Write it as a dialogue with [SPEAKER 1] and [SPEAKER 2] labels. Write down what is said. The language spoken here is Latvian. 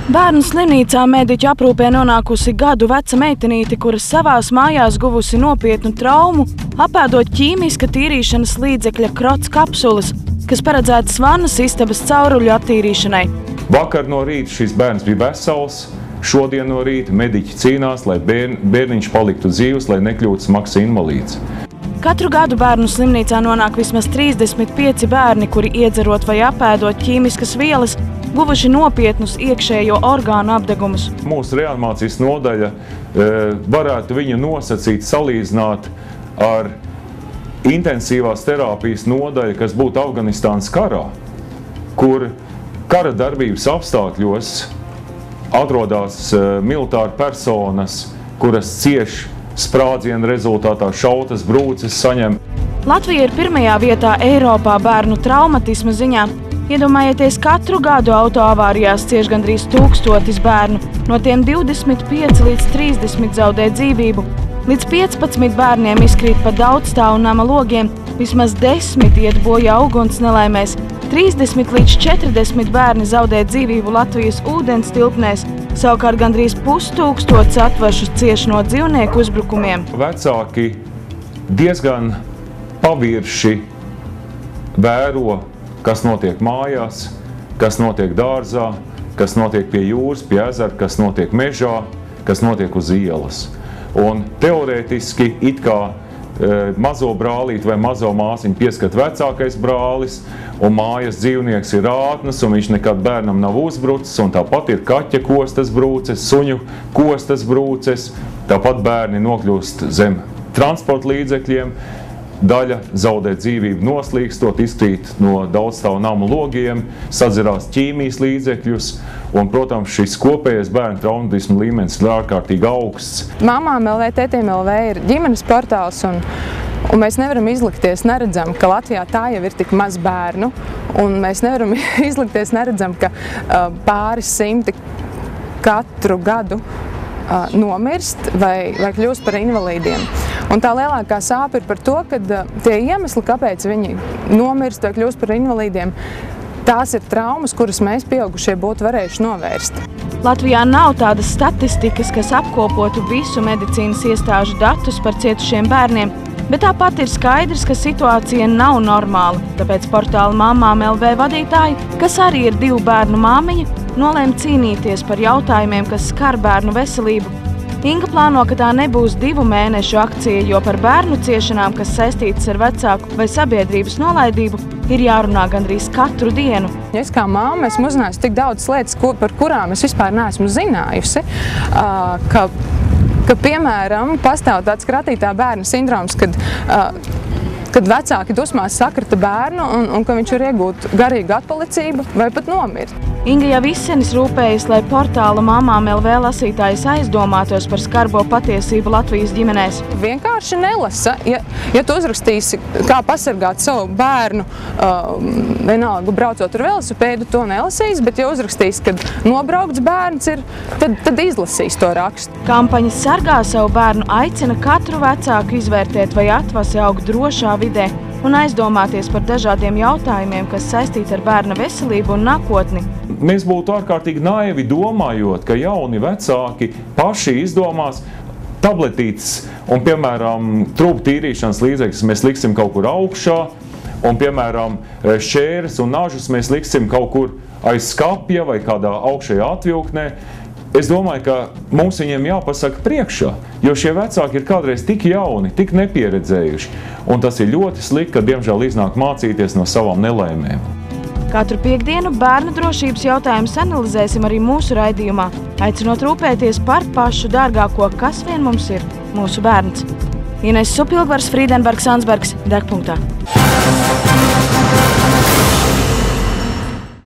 [SPEAKER 1] Bērnu slimnīcā mediķu aprūpē nonākusi gadu veca meitenīte, kuras savās mājās guvusi nopietnu traumu, apēdot ķīmiska tīrīšanas līdzekļa krots kapsulas, kas paredzētas vannas istabas cauruļu attīrīšanai.
[SPEAKER 2] Vakar no rīta šis bērns bija vesels, šodien no rīta mediķi cīnās, lai bērniņš paliktu dzīvs, lai nekļūtu smags invalīds.
[SPEAKER 1] Katru gadu bērnu slimnīcā nonāk vismaz 35 bērni, kuri iedzerot vai apēdot ķīmiskas vielas, guvuši nopietnus iekšējo orgānu apdegumus.
[SPEAKER 2] Mūsu reanimācijas nodaļa varētu viņu nosacīt, salīdzināt ar intensīvās terapijas nodaļu, kas būtu Afganistānas karā, kur kara darbības apstākļos atrodas militāri personas, kuras cieš sprādzienu rezultātā, šautas brūces saņem.
[SPEAKER 1] Latvija ir pirmajā vietā Eiropā bērnu traumatisma ziņā. Iedomājieties, katru gadu autoavārijās cieš gandrīz 1000 bērnu, no tiem 25 līdz 30 zaudē dzīvību. Līdz 15 bērniem izkrīt pa daudzstāvu nama logiem, vismaz 10 iet bojā uguns nelaimēs, 30 līdz 40 bērni zaudē dzīvību Latvijas ūdens tilpnēs, savukārt gandrīz 5000 atvašu cieš no dzīvnieku uzbrukumiem.
[SPEAKER 2] Vecāki diezgan pavirši vēro, kas notiek mājās, kas notiek dārzā, kas notiek pie jūras, pie ezera, kas notiek mežā, kas notiek uz ielas. Un teorētiski it kā mazo brālīti vai mazo māsiņu pieskat vecākais brālis, un mājas dzīvnieks ir rātnas, un viņš nekad bērnam nav uzbrucis, un tāpat ir kaķa kostas brūces, suņu kostas brūces, tāpat bērni nokļūst zem transporta līdzekļiem, daļa zaudē dzīvību noslīkstot, izkrīt no daudzstāvu namu logiem, sadzerās ķīmijas līdzekļus, un, protams, šis kopējais bērnu traumatisma līmenis ir ārkārtīgi augsts.
[SPEAKER 3] Mamām LV, tētiem LV ir ģimenes portāls, un mēs nevaram izlikties, neredzam, ka Latvijā tā jau ir tik maz bērnu, un mēs nevaram izlikties, neredzam, ka pāris simti katru gadu nomirst vai kļūst par invalīdiem. Un tā lielākā sāpe ir par to, ka tie iemesli, kāpēc viņi nomirst vai kļūst par invalīdiem, tās ir traumas, kuras mēs pieaugušie būtu varējuši novērst.
[SPEAKER 1] Latvijā nav tādas statistikas, kas apkopotu visu medicīnas iestāžu datus par cietušiem bērniem, bet tāpat ir skaidrs, ka situācija nav normāla. Tāpēc portāla Mamām LV vadītāji, kas arī ir 2 bērnu māmiņa, nolēma cīnīties par jautājumiem, kas skar bērnu veselību. Inga plāno, ka tā nebūs 2 mēnešu akcija, jo par bērnu ciešanām, kas saistītas ar vecāku vai sabiedrības nolaidību, ir jārunā gandrīz katru dienu.
[SPEAKER 3] Es kā mamma esmu uzzinājusi tik daudz lietas, par kurām es vispār neesmu zinājusi, ka piemēram, pastāv tāds kratītā bērna sindroms, kad vecāki dusmās sakrita bērnu un ka viņš var iegūt garīgu atpalicību vai pat nomirt.
[SPEAKER 1] Inga jau izsenis rūpējas, lai portāla Mamām LV lasītājs aizdomātos par skarbo patiesību Latvijas ģimenēs.
[SPEAKER 3] Vienkārši nelasa. Ja tu uzrakstīsi, kā pasargāt savu bērnu, vienalga braucot ar velosipēdu, to nelasīs, bet ja uzrakstīs, kad nobraukts bērns ir, tad izlasīs to rakstu.
[SPEAKER 1] Kampaņa Sargā savu bērnu aicina katru vecāku izvērtēt, vai atvase aug drošā vidē un aizdomāties par dažādiem jautājumiem, kas saistīti ar bērna veselību un nākotni.
[SPEAKER 2] Mēs būtu ārkārtīgi naivi domājot, ka jauni vecāki paši izdomās tabletītes un, piemēram, trūku tīrīšanas līdzekļus mēs liksim kaut kur augšā, un, piemēram, šķēres un nažus mēs liksim kaut kur aiz skapja vai kādā augšējā atvilknē. Es domāju, ka mums viņiem jāpasaka priekšā, jo šie vecāki ir kādreiz tik jauni, tik nepieredzējuši, un tas ir ļoti slikti, ka, diemžēl, iznāk mācīties no savām nelaimēm.
[SPEAKER 1] Katru piektdienu bērnu drošības jautājumus analizēsim arī mūsu raidījumā, aicinot rūpēties par pašu dārgāko, kas vien mums ir, mūsu bērns. Ines Supilgvars, Frīdenbergs, Ansbergs, Degpunktā.